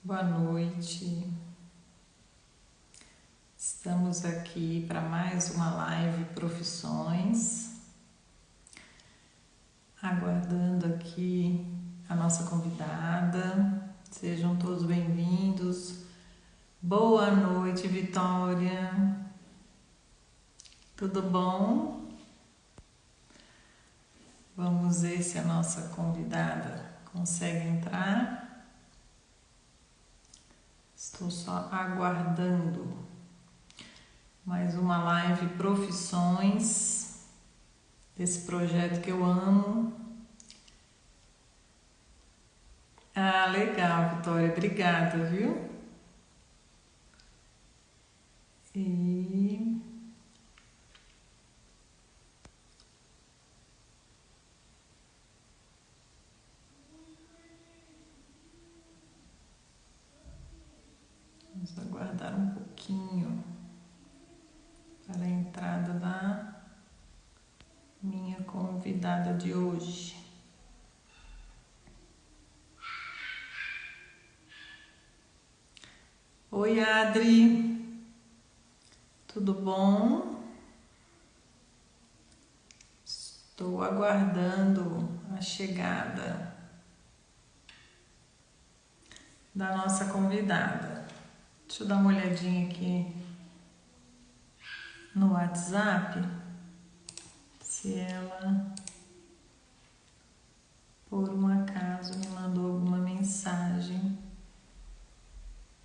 Boa noite. Estamos aqui para mais uma live Profissões, aguardando aqui a nossa convidada. Sejam todos bem-vindos. Boa noite, Vitória. Tudo bom? Vamos ver se a nossa convidada consegue entrar. Estou só aguardando mais uma live Profissões, desse projeto que eu amo. Ah, legal, Vitória, obrigada, viu? E vamos aguardar um pouquinho para a entrada da minha convidada de hoje. Oi, Adri, tudo bom? Estou aguardando a chegada da nossa convidada. Deixa eu dar uma olhadinha aqui no WhatsApp, se ela, por um acaso, me mandou alguma mensagem,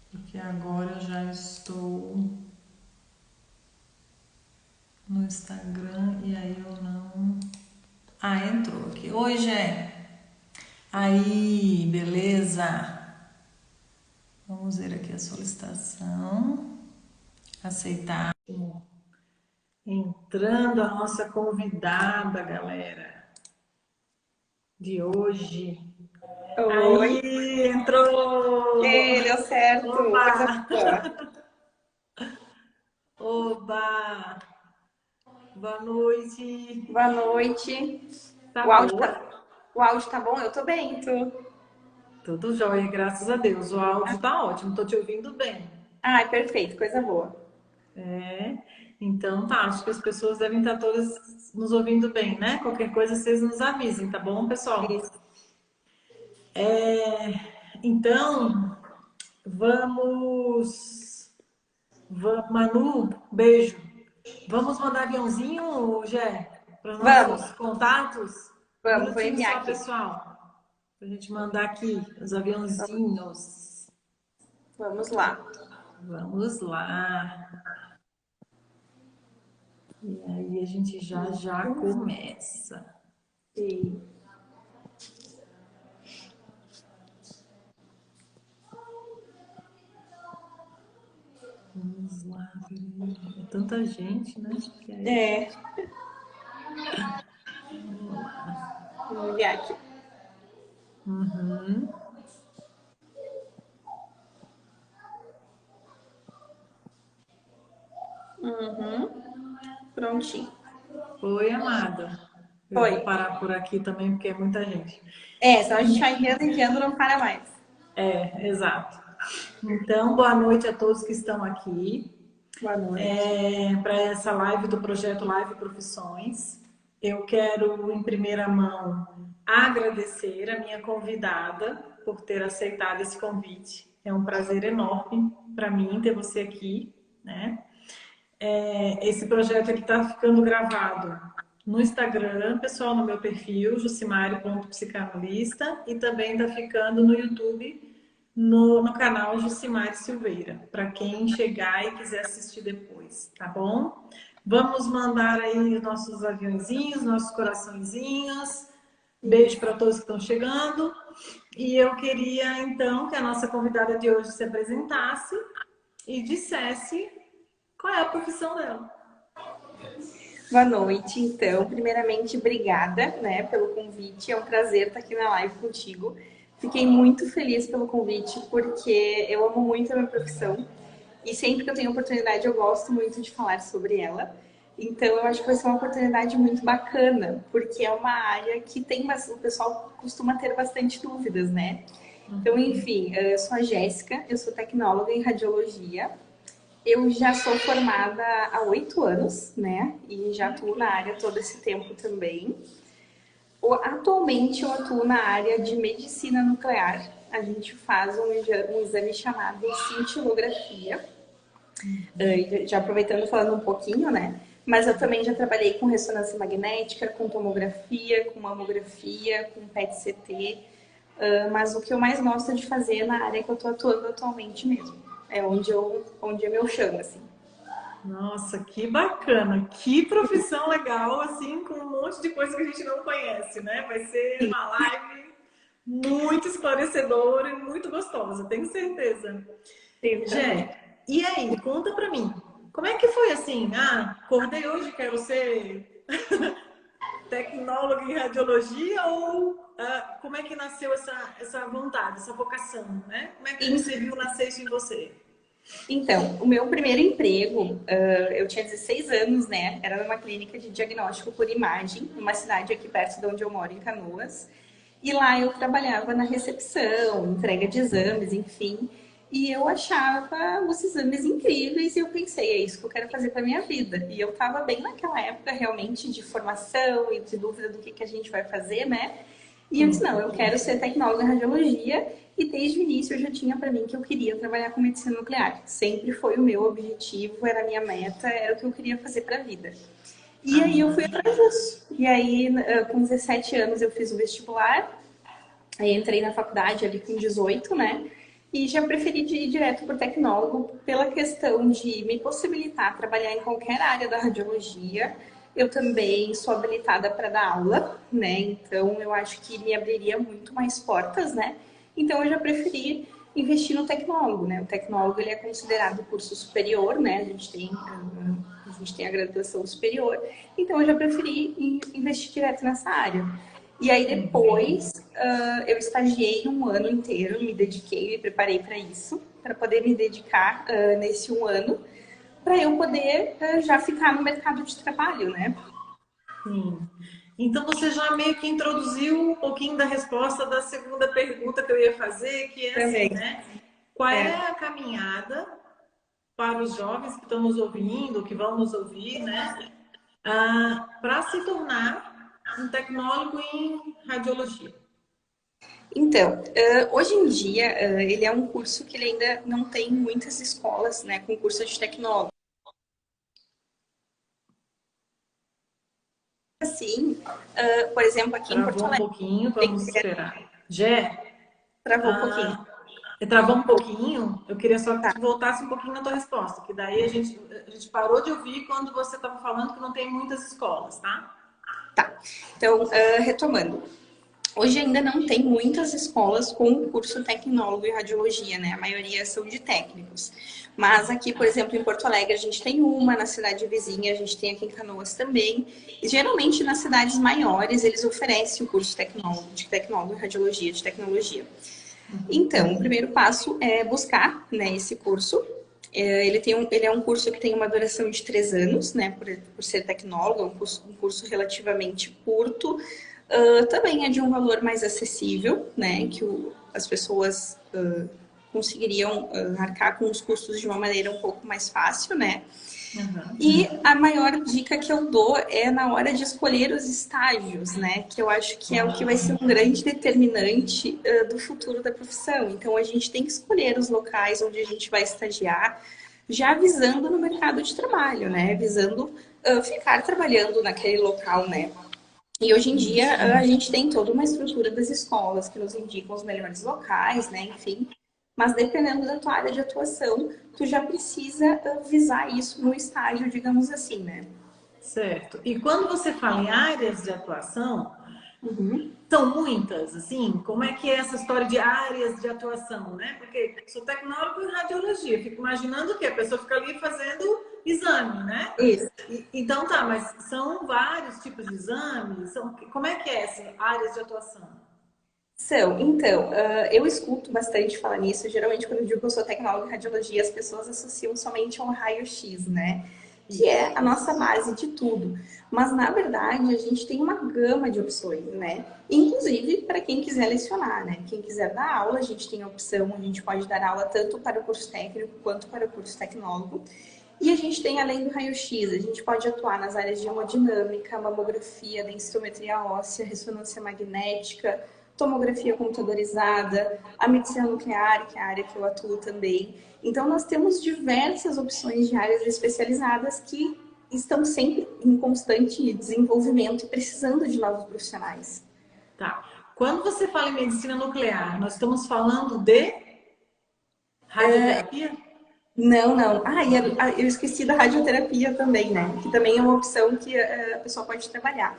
porque agora eu já estou no Instagram e aí eu não... Ah, entrou aqui. Oi, Gé. Aí, beleza? Vamos ver aqui a solicitação. Aceitar. Entrando a nossa convidada, galera, de hoje. Oi, Aí, entrou! deu certo, coisa Oba! boa. Oba! Boa noite! Boa noite. Tá O áudio boa? tá, o áudio tá bom? Eu tô bem, tu? Tudo jóia, graças a Deus. O áudio tá ótimo, tô te ouvindo bem. Ai, perfeito, coisa boa. É, então tá, acho que as pessoas devem estar todas nos ouvindo bem, né? Qualquer coisa vocês nos avisem, tá bom, pessoal? Isso. Então, vamos. Manu, beijo. Vamos mandar aviãozinho, Gé, para Vamos, nossos contatos? Um vou minutinho enviar só, aqui. pessoal, para a gente mandar aqui os aviãozinhos. Vamos lá. Vamos lá. E aí a gente já já começa. Sim. Vamos lá, peraí. É tanta gente, né? Que aí... É, Vamos lá. vou enviar aqui. Uhum. Prontinho. Oi, amada. Eu Foi. vou parar por aqui também, porque é muita gente. É, senão a gente vai enviando, não para mais. É, exato. Então, boa noite a todos que estão aqui Boa noite. para essa live do projeto Live Profissões. Eu quero, em primeira mão, agradecer a minha convidada por ter aceitado esse convite. É um prazer enorme para mim ter você aqui, né? Esse projeto ele está ficando gravado no Instagram, pessoal, no meu perfil, jucimari.psicanalista, e também está ficando no YouTube, no canal Jucimari Silveira, para quem chegar e quiser assistir depois, tá bom? Vamos mandar aí nossos aviãozinhos, nossos coraçõezinhos. Beijo para todos que estão chegando. E eu queria, então, que a nossa convidada de hoje se apresentasse e dissesse qual é a profissão dela. Boa noite, então. Primeiramente, obrigada, né, pelo convite. É um prazer estar aqui na live contigo. Fiquei muito feliz pelo convite, porque eu amo muito a minha profissão e sempre que eu tenho oportunidade eu gosto muito de falar sobre ela. Então, eu acho que vai ser uma oportunidade muito bacana, porque é uma área que tem o pessoal costuma ter bastante dúvidas, né? Então, enfim, eu sou a Jéssica, eu sou tecnóloga em radiologia. Eu já sou formada há 8 anos, né? E já atuo na área todo esse tempo também. Atualmente eu atuo na área de medicina nuclear. A gente faz um exame chamado cintilografia. Já aproveitando falando um pouquinho, né? Mas eu também já trabalhei com ressonância magnética, com tomografia, com mamografia, com PET-CT. Mas o que eu mais gosto de fazer é na área que eu estou atuando atualmente mesmo. É onde é meu chão, assim. Nossa, que bacana, que profissão legal, assim, com um monte de coisa que a gente não conhece, né? Vai ser uma live muito esclarecedora e muito gostosa, tenho certeza. Jé, e aí, conta pra mim, como é que foi assim? Ah, acordei hoje, quero ser tecnóloga em radiologia ou como é que nasceu essa vontade, essa vocação, né? Como é que você viu nascer isso em você? Então, o meu primeiro emprego, eu tinha 16 anos, né? Era numa clínica de diagnóstico por imagem, numa cidade aqui perto de onde eu moro, em Canoas. E lá eu trabalhava na recepção, entrega de exames, enfim. E eu achava os exames incríveis e eu pensei, é isso que eu quero fazer para minha vida. E eu estava bem naquela época realmente de formação e de dúvida do que a gente vai fazer, né? E eu disse, não, eu quero ser tecnóloga em radiologia. E desde o início eu já tinha para mim que eu queria trabalhar com medicina nuclear. Sempre foi o meu objetivo, era a minha meta, era o que eu queria fazer para a vida. E aí eu fui atrás disso. E aí, com 17 anos, eu fiz o vestibular. Aí entrei na faculdade ali com 18, né? E já preferi ir direto para o tecnólogo pela questão de me possibilitar trabalhar em qualquer área da radiologia. Eu também sou habilitada para dar aula, né? Então eu acho que me abriria muito mais portas, né? Então eu já preferi investir no tecnólogo, né? O tecnólogo ele é considerado curso superior, né? A gente tem a graduação superior. Então eu já preferi investir direto nessa área. E aí depois eu estagiei um ano inteiro, me dediquei, me preparei para isso, para poder me dedicar nesse um ano, para eu poder já ficar no mercado de trabalho, né? Sim. Então você já meio que introduziu um pouquinho da resposta da segunda pergunta que eu ia fazer, que é assim, Também. né? Qual é É. a caminhada para os jovens que estão nos ouvindo, que vão nos ouvir, né? Para se tornar um tecnólogo em radiologia? Então, hoje em dia, ele é um curso que ele ainda não tem muitas escolas, né, com curso de tecnólogo. Assim, por exemplo, aqui em Porto Travou um Alegre, pouquinho, vamos esperar. Jé, travou um pouquinho. ah, travou um pouquinho, eu queria só Tá, que voltasse um pouquinho na tua resposta, que daí a gente parou de ouvir quando você estava falando que não tem muitas escolas, tá? tá. Então, retomando. Hoje ainda não tem muitas escolas com curso tecnólogo em radiologia, né? A maioria são de técnicos. Mas aqui, por exemplo, em Porto Alegre, a gente tem uma, na cidade vizinha, a gente tem aqui em Canoas também. E geralmente nas cidades maiores eles oferecem o curso de tecnólogo em radiologia, de tecnologia. Então, o primeiro passo é buscar, né, esse curso. Ele é um curso que tem uma duração de 3 anos, né, por ser tecnólogo, é um curso relativamente curto. Também é de um valor mais acessível, né, que as pessoas conseguiriam arcar com os custos de uma maneira um pouco mais fácil, né? Uhum. E a maior dica que eu dou é na hora de escolher os estágios, né? Que eu acho que é o que vai ser um grande determinante do futuro da profissão. Então, a gente tem que escolher os locais onde a gente vai estagiar, já visando no mercado de trabalho, né? Visando ficar trabalhando naquele local, né? E hoje em dia a gente tem toda uma estrutura das escolas que nos indicam os melhores locais, né? Enfim, mas dependendo da tua área de atuação, tu já precisa visar isso no estágio, digamos assim, né? Certo. E quando você fala em áreas de atuação, Uhum. são muitas, assim, como é que é essa história de áreas de atuação, né? Porque sou tecnólogo em radiologia, fico imaginando que a pessoa fica ali fazendo exame, né? Isso. Então tá, mas são vários tipos de exames? Como é que é essa áreas de atuação? Então, eu escuto bastante falar nisso. Geralmente, quando eu digo que eu sou tecnóloga em radiologia, as pessoas associam somente ao raio-x, né? que é a nossa base de tudo. Mas, na verdade, a gente tem uma gama de opções, né? Inclusive para quem quiser lecionar, né? Quem quiser dar aula, a gente tem a opção, a gente pode dar aula tanto para o curso técnico quanto para o curso tecnólogo. E a gente tem, além do raio-x, a gente pode atuar nas áreas de hemodinâmica, mamografia, densitometria óssea, ressonância magnética, tomografia computadorizada, a medicina nuclear, que é a área que eu atuo também. Então, nós temos diversas opções de áreas especializadas que estão sempre em constante desenvolvimento e precisando de novos profissionais. Tá. Quando você fala em medicina nuclear, nós estamos falando de radioterapia? Não, não. Ah, e eu esqueci da radioterapia também, né? Que também é uma opção que a pessoa pode trabalhar.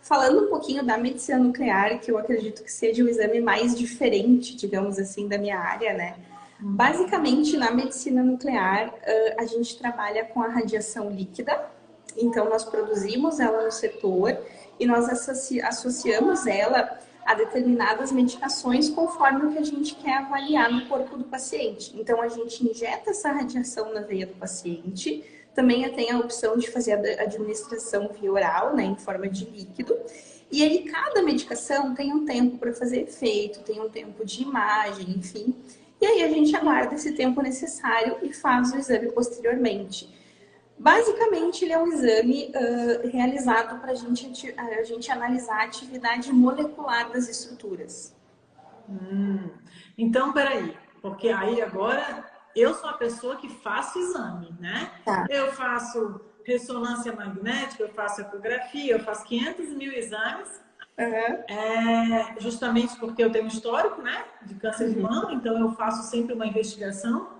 Falando um pouquinho da medicina nuclear, que eu acredito que seja o exame mais diferente, digamos assim, da minha área, né? Basicamente, na medicina nuclear, a gente trabalha com a radiação líquida. Então, nós produzimos ela no setor e nós associamos ela a determinadas medicações conforme o que a gente quer avaliar no corpo do paciente. Então, a gente injeta essa radiação na veia do paciente. Também tem a opção de fazer a administração via oral, né, em forma de líquido. E aí, cada medicação tem um tempo para fazer efeito, tem um tempo de imagem, enfim. E aí, a gente aguarda esse tempo necessário e faz o exame posteriormente. Basicamente, ele é um exame realizado para a gente analisar a atividade molecular das estruturas. Então, peraí, porque aí agora eu sou a pessoa que faço exame, né? Tá. Eu faço ressonância magnética, eu faço ecografia, eu faço 500 mil exames, justamente porque eu tenho um histórico, né, de câncer de mama, então eu faço sempre uma investigação.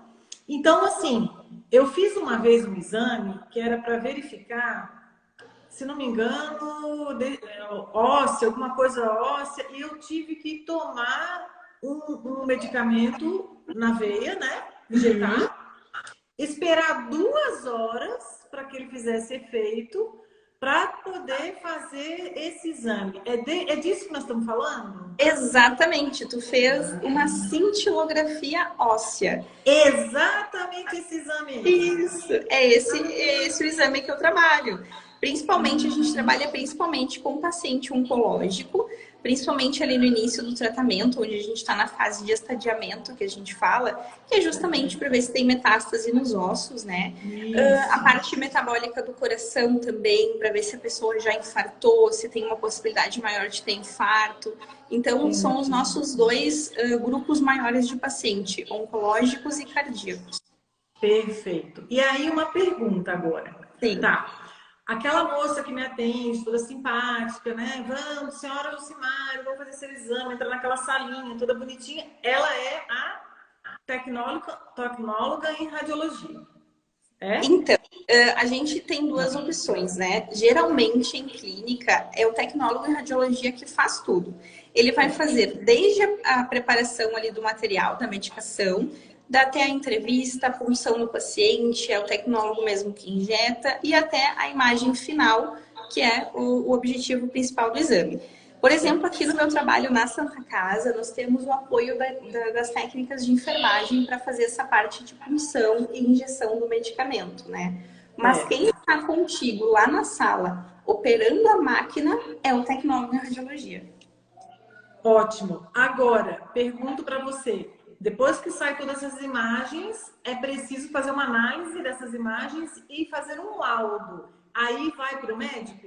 Então, assim, eu fiz uma vez um exame que era para verificar, se não me engano, óssea, alguma coisa óssea, e eu tive que tomar um medicamento na veia, né? Injetar, esperar 2 horas para que ele fizesse efeito, para poder fazer esse exame. É disso que nós estamos falando? Exatamente, tu fez uma cintilografia óssea. Exatamente esse exame. Isso, é esse o exame que eu trabalho. Principalmente, a gente trabalha principalmente com paciente oncológico, principalmente ali no início do tratamento, onde a gente está na fase de estadiamento, que a gente fala, que é justamente para ver se tem metástase nos ossos, né? A parte metabólica do coração também, para ver se a pessoa já infartou, se tem uma possibilidade maior de ter infarto. Então, são os nossos dois grupos maiores de paciente, oncológicos e cardíacos. Perfeito. E aí uma pergunta agora. Sim. Tá. Aquela moça que me atende, toda simpática, né? Vamos, senhora Lucimari, vamos fazer seu exame, entra naquela salinha toda bonitinha. Ela é a tecnóloga em radiologia. É? Então, a gente tem duas opções, né? Geralmente, em clínica, é o tecnólogo em radiologia que faz tudo. Ele vai fazer desde a preparação ali do material, da medicação, até a entrevista, a punção no paciente, é o tecnólogo mesmo que injeta, e até a imagem final, que é o objetivo principal do exame. Por exemplo, aqui no meu trabalho na Santa Casa, nós temos o apoio das técnicas de enfermagem para fazer essa parte de punção e injeção do medicamento, né? Mas quem está contigo lá na sala, operando a máquina, é o tecnólogo em radiologia. Ótimo. Agora, pergunto para você. Depois que sai todas as imagens, é preciso fazer uma análise dessas imagens e fazer um laudo. Aí vai para o médico?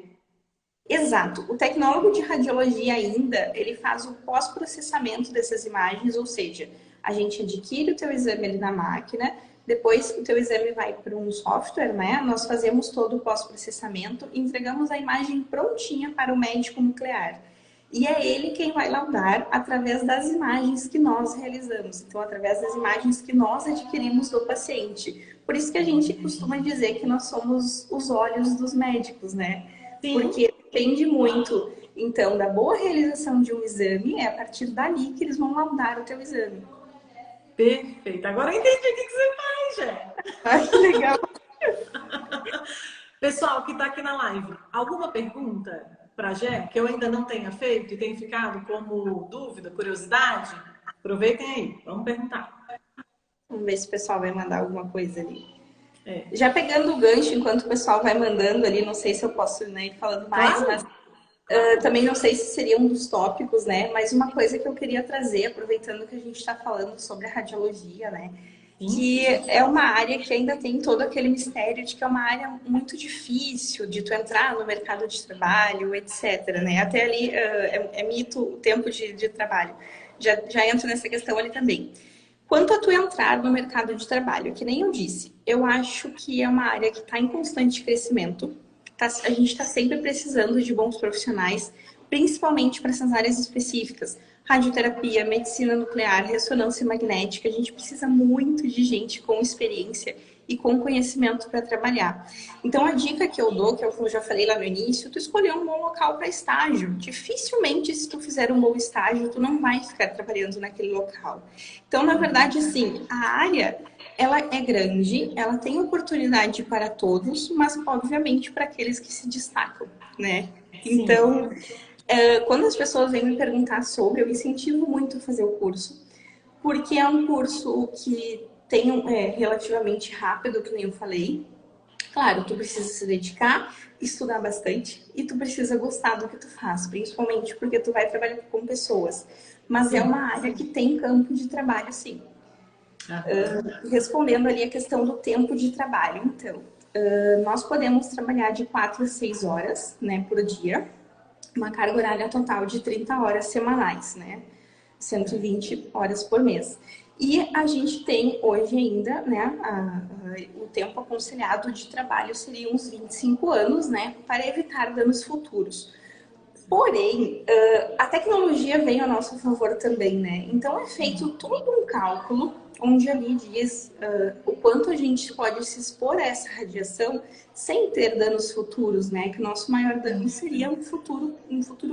Exato. O tecnólogo de radiologia ainda, ele faz o pós-processamento dessas imagens, ou seja, a gente adquire o teu exame ali na máquina, depois o teu exame vai para um software, né? Nós fazemos todo o pós-processamento, entregamos a imagem prontinha para o médico nuclear. E é ele quem vai laudar através das imagens que nós realizamos. Então, através das imagens que nós adquirimos do paciente. Por isso que a gente costuma dizer que nós somos os olhos dos médicos, né? Sim. Porque depende muito, então, da boa realização de um exame, é a partir dali que eles vão laudar o teu exame. Perfeito. Agora eu entendi o que você faz, Jé. Ai, que legal. Pessoal que está aqui na live, alguma pergunta para Jé que eu ainda não tenha feito e tenha ficado como dúvida, curiosidade? Aproveitem aí, vamos perguntar. Vamos ver se o pessoal vai mandar alguma coisa ali. É. Já pegando o gancho, enquanto o pessoal vai mandando ali, não sei se eu posso, né, ir falando mais, Claro, mas claro. também não sei se seria um dos tópicos, né? Mas uma coisa que eu queria trazer, aproveitando que a gente está falando sobre a radiologia, né? Sim, Que é uma área que ainda tem todo aquele mistério de que é uma área muito difícil de tu entrar no mercado de trabalho, etc, né? Até ali é mito o tempo de trabalho. Já entra nessa questão ali também. Quanto a tu entrar no mercado de trabalho, que nem eu disse, eu acho que é uma área que está em constante crescimento. A gente está sempre precisando de bons profissionais, principalmente para essas áreas específicas. Radioterapia, medicina nuclear, ressonância magnética. A gente precisa muito de gente com experiência e com conhecimento para trabalhar. Então, a dica que eu dou, que é o que eu já falei lá no início, tu escolher um bom local para estágio. Dificilmente, se tu fizer um bom estágio, tu não vai ficar trabalhando naquele local. Então, na verdade, assim, a área ela é grande, ela tem oportunidade para todos, mas obviamente para aqueles que se destacam, né? sim. Então, quando as pessoas vêm me perguntar sobre, eu incentivo muito a fazer o curso, porque é um curso que tem relativamente rápido, que nem eu falei. Claro, tu precisa se dedicar, estudar bastante e tu precisa gostar do que tu faz, principalmente porque tu vai trabalhar com pessoas. Mas é Sim. uma área que tem campo de trabalho, sim. Aham. Respondendo ali a questão do tempo de trabalho, então, nós podemos trabalhar de 4 a 6 horas, né, por dia, uma carga horária total de 30 horas semanais, né, 120 horas por mês. E a gente tem hoje ainda, né, o tempo aconselhado de trabalho seria uns 25 anos, né, para evitar danos futuros. Porém, a tecnologia vem a nosso favor também, né? Então é feito todo um cálculo onde ali diz o quanto a gente pode se expor a essa radiação sem ter danos futuros, né? Que o nosso maior dano seria um futuro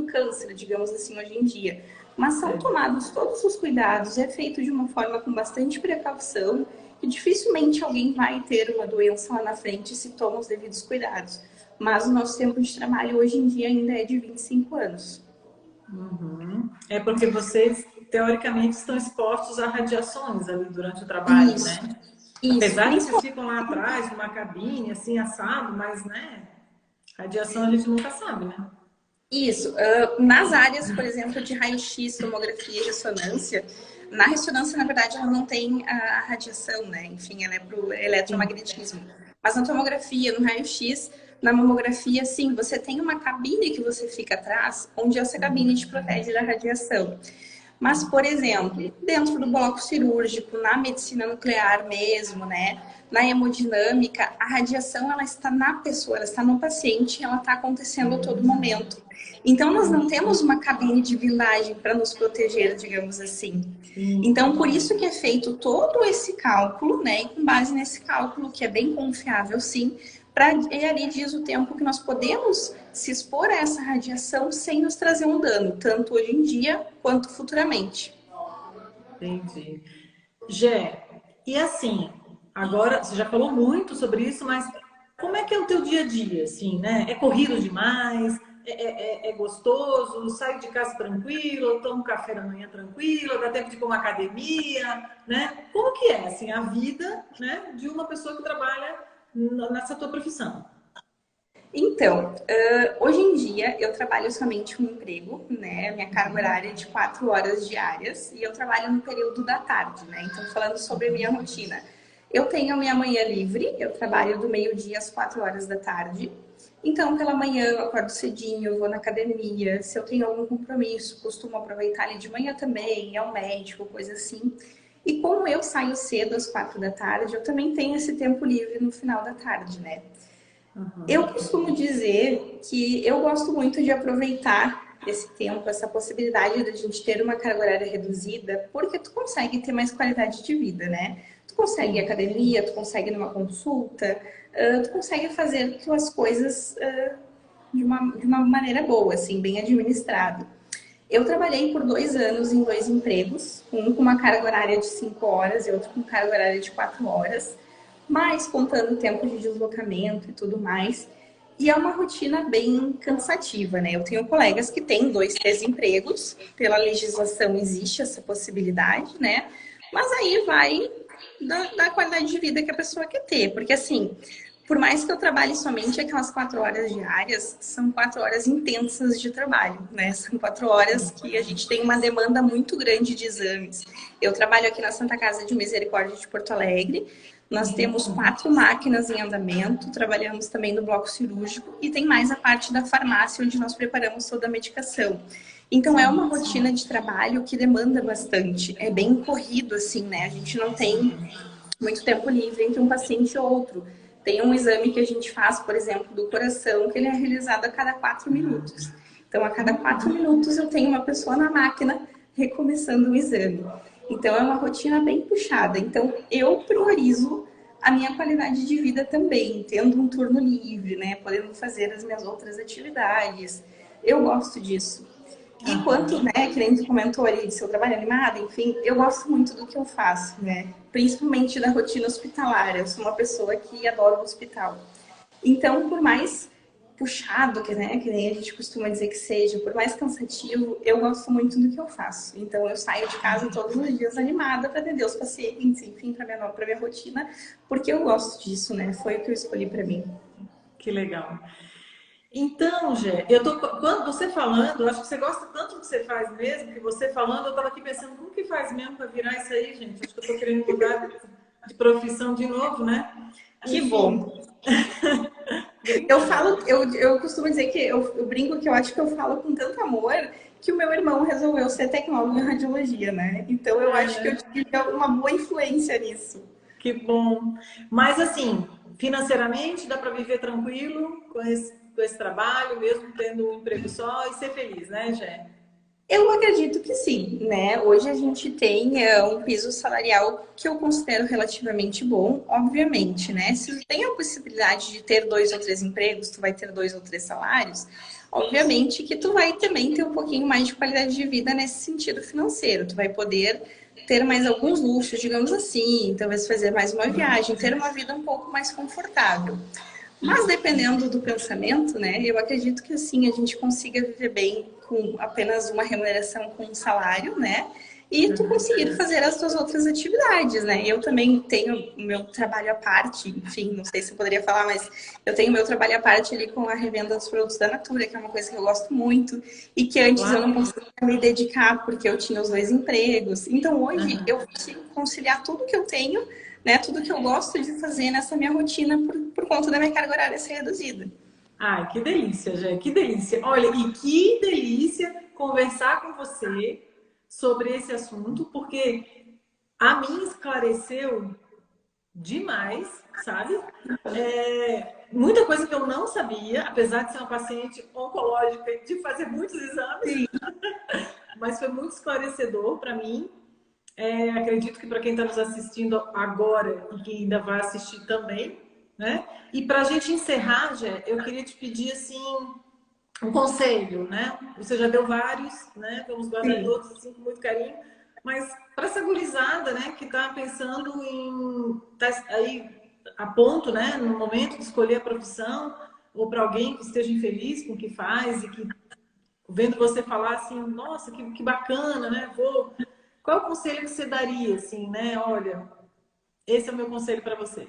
câncer, digamos assim, hoje em dia. Mas são É. tomados todos os cuidados, é feito de uma forma com bastante precaução e dificilmente alguém vai ter uma doença lá na frente se toma os devidos cuidados. Mas o nosso tempo de trabalho hoje em dia ainda é de 25 anos. Uhum. É porque vocês, teoricamente, estão expostos a radiações ali durante o trabalho, Isso, né? isso. Apesar que vocês Principalmente, ficam lá atrás, numa cabine, assim, assado, mas, né? Radiação a gente nunca sabe, né? isso. Nas áreas, por exemplo, de raio-x, tomografia e ressonância, na ressonância, na verdade, ela não tem a radiação, né? Enfim, ela é para o Sim. eletromagnetismo. Mas na tomografia, no raio-x, na mamografia, sim, você tem uma cabine que você fica atrás, onde essa cabine te protege da radiação. Mas, por exemplo, dentro do bloco cirúrgico, na medicina nuclear mesmo, né? Na hemodinâmica, a radiação ela está na pessoa, ela está no paciente, ela está acontecendo a todo momento. Então, nós não temos uma cabine de blindagem para nos proteger, digamos assim. Sim. Então, por isso que é feito todo esse cálculo, né? E com base nesse cálculo, que é bem confiável, sim, e ali diz o tempo que nós podemos se expor a essa radiação sem nos trazer um dano, tanto hoje em dia quanto futuramente. Entendi. Gé, e assim, agora você já falou muito sobre isso, mas como é que é o teu dia a dia, assim, né? É corrido demais? É gostoso? Sai de casa tranquilo? Toma um café da manhã tranquilo? Dá tempo de ir para uma academia, né? Como que é, assim, a vida, né, de uma pessoa que trabalha nessa tua profissão? Então, hoje em dia eu trabalho somente um emprego, né? Minha carga horária é de 4 horas diárias e eu trabalho no período da tarde, né? Então, falando sobre a minha rotina. Eu tenho a minha manhã livre, eu trabalho do meio-dia às 4 horas da tarde. Então, pela manhã eu acordo cedinho, vou na academia. Se eu tenho algum compromisso, costumo aproveitar ali de manhã também, ir ao médico, coisa assim. E como eu saio cedo às 4 da tarde, eu também tenho esse tempo livre no final da tarde, né? Eu Uhum. costumo dizer que eu gosto muito de aproveitar esse tempo, essa possibilidade de a gente ter uma carga horária reduzida, porque tu consegue ter mais qualidade de vida, né? Tu consegue ir à Sim. academia, tu consegue ir numa consulta, tu consegue fazer tuas coisas de uma maneira boa, assim, bem administrado. Eu trabalhei por 2 anos em 2 empregos, um com uma carga horária de 5 horas e outro com carga horária de 4 horas, mas contando o tempo de deslocamento e tudo mais. E é uma rotina bem cansativa, né? Eu tenho colegas que têm 2, 3 empregos, pela legislação existe essa possibilidade, né? Mas aí vai da qualidade de vida que a pessoa quer ter. Porque assim, por mais que eu trabalhe somente aquelas 4 horas diárias, são 4 horas intensas de trabalho, né? São 4 horas que a gente tem uma demanda muito grande de exames. Eu trabalho aqui na Santa Casa de Misericórdia de Porto Alegre. Nós temos 4 máquinas em andamento, trabalhamos também no bloco cirúrgico e tem mais a parte da farmácia, onde nós preparamos toda a medicação. Então é uma rotina de trabalho que demanda bastante. É bem corrido, assim, né? A gente não tem muito tempo livre entre um paciente e outro. Tem um exame que a gente faz, por exemplo, do coração, que ele é realizado a cada 4 minutos. Então, a cada 4 minutos eu tenho uma pessoa na máquina recomeçando o exame. Então, é uma rotina bem puxada. Então, eu priorizo a minha qualidade de vida também, tendo um turno livre, né? Podendo fazer as minhas outras atividades. Eu gosto disso. E quanto, né, que nem tu comentou ali de seu trabalho animado, enfim, eu gosto muito do que eu faço, né? Principalmente da rotina hospitalar. Eu sou uma pessoa que adora o hospital. Então, por mais puxado que, né, que nem a gente costuma dizer que seja, por mais cansativo, eu gosto muito do que eu faço. Então, eu saio de casa todos os dias animada para atender os pacientes, enfim, para minha rotina, porque eu gosto disso, né? Foi o que eu escolhi para mim. Que legal. Então, Gé, eu tô, quando você falando, eu acho que você gosta tanto do que você faz mesmo, que você falando, eu estava aqui pensando, como que faz mesmo para virar isso aí, gente? Acho que eu estou querendo mudar de profissão de novo, né? Que Enfim. bom. Eu falo, eu costumo dizer que eu brinco que eu acho que eu falo com tanto amor que o meu irmão resolveu ser tecnólogo em radiologia, né? Então eu acho que eu tive uma boa influência nisso. Que bom. Mas assim, financeiramente dá para viver tranquilo com esse trabalho, mesmo tendo um emprego só e ser feliz, né, Gé? Eu acredito que sim, né? Hoje a gente tem um piso salarial que eu considero relativamente bom, obviamente, né? Se tu tem a possibilidade de ter 2 ou 3 empregos, tu vai ter 2 ou 3 salários, obviamente que tu vai também ter um pouquinho mais de qualidade de vida nesse sentido financeiro. Tu vai poder ter mais alguns luxos, digamos assim, talvez fazer mais uma viagem, ter uma vida um pouco mais confortável. Mas dependendo do pensamento, né, eu acredito que assim a gente consiga viver bem com apenas uma remuneração com um salário, né? E tu conseguir fazer as tuas outras atividades, né? Eu também tenho o meu trabalho à parte, enfim, não sei se eu poderia falar, mas eu tenho o meu trabalho à parte ali com a revenda dos produtos da Natura, que é uma coisa que eu gosto muito e que antes eu não conseguia me dedicar porque eu tinha os 2 empregos. Então hoje eu consigo conciliar tudo que eu tenho, né? Tudo que eu gosto de fazer nessa minha rotina por conta da minha carga horária ser reduzida. Ai, que delícia, Jé, que delícia. Olha, e que delícia conversar com você sobre esse assunto, porque a mim esclareceu demais, sabe? Muita coisa que eu não sabia, apesar de ser uma paciente oncológica e de fazer muitos exames, Sim. mas foi muito esclarecedor para mim. Acredito que para quem está nos assistindo agora e que ainda vai assistir também, né? E para a gente encerrar, Jé, eu queria te pedir assim um conselho, né? Você já deu vários, né? Vamos guardar Sim. todos assim com muito carinho. Mas para essa gurizada, né, que está pensando em tá aí a ponto, né, no momento de escolher a profissão, ou para alguém que esteja infeliz com o que faz e que vendo você falar assim, nossa, que bacana, né? Vou. Qual é o conselho que você daria, assim, né? Olha, esse é o meu conselho para você.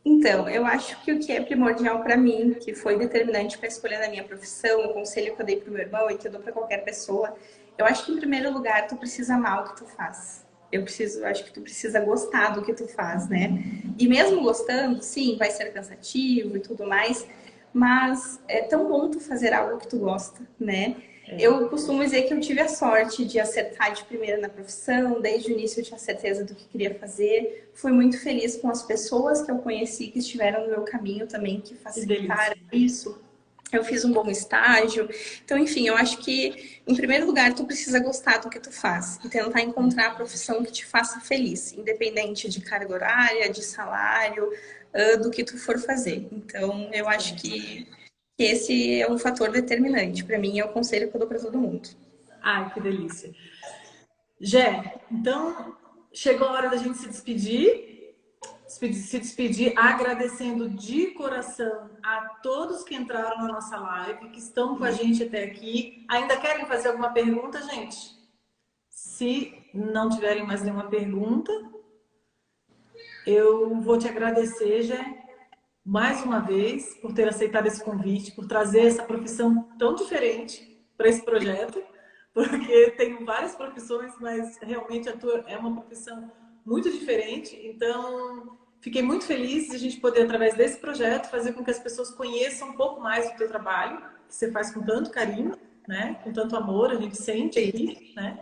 Então, eu acho que o que é primordial para mim, que foi determinante para a escolha da minha profissão, o conselho que eu dei para o meu irmão e que eu dou para qualquer pessoa, eu acho que em primeiro lugar tu precisa amar o que tu faz. Eu acho que tu precisa gostar do que tu faz, né? E mesmo gostando, sim, vai ser cansativo e tudo mais, mas é tão bom tu fazer algo que tu gosta, né? Eu costumo dizer que eu tive a sorte de acertar de primeira na profissão, desde o início eu tinha certeza do que queria fazer. Fui muito feliz com as pessoas que eu conheci que estiveram no meu caminho também, que Que delícia. facilitaram isso. Eu fiz um bom estágio. Então, enfim, eu acho que, em primeiro lugar, tu precisa gostar do que tu faz e tentar encontrar a profissão que te faça feliz, independente de carga horária, de salário, do que tu for fazer. Então, eu acho que esse é um fator determinante. Para mim, é o conselho que eu dou para todo mundo. Ai, que delícia. Jé, então chegou a hora da gente se despedir. Se despedir agradecendo de coração a todos que entraram na nossa live, que estão com a gente até aqui. Ainda querem fazer alguma pergunta, gente? se não tiverem mais nenhuma pergunta, eu vou te agradecer, Gé, mais uma vez, por ter aceitado esse convite, por trazer essa profissão tão diferente para esse projeto, porque tenho várias profissões, mas realmente a tua é uma profissão muito diferente. Então, fiquei muito feliz de a gente poder, através desse projeto, fazer com que as pessoas conheçam um pouco mais do teu trabalho, que você faz com tanto carinho, né? Com tanto amor, a gente sente aqui, né?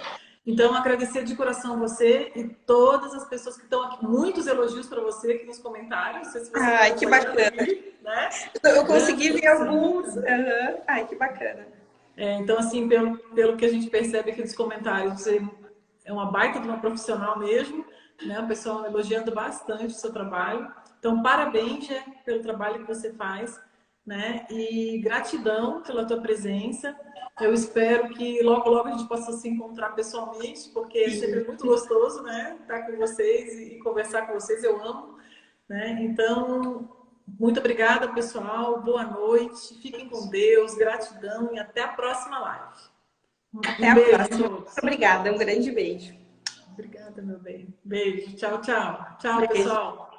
Então, agradecer de coração você e todas as pessoas que estão aqui. Muitos elogios para você aqui nos comentários. Não sei se você está Ai, que acompanhando bacana. aqui, né? Eu Grande consegui ver produção. alguns. Uhum. Ai, que bacana. Então, assim, pelo que a gente percebe aqui nos comentários, você é uma baita de uma profissional mesmo, né? O pessoal elogiando bastante o seu trabalho. Então, parabéns, Gé, pelo trabalho que você faz, né? E gratidão pela tua presença. Eu espero que logo, logo a gente possa se encontrar pessoalmente, porque é sempre Sim. muito gostoso, né? Estar com vocês e conversar com vocês, eu amo, né? Então, muito obrigada, pessoal. Boa noite. Fiquem com Deus. Gratidão e até a próxima live. Até Um a beijo a próxima. Muito todos. obrigada. Um grande beijo. Obrigada, meu bem. Beijo. Tchau, tchau. Tchau, Beijo. pessoal.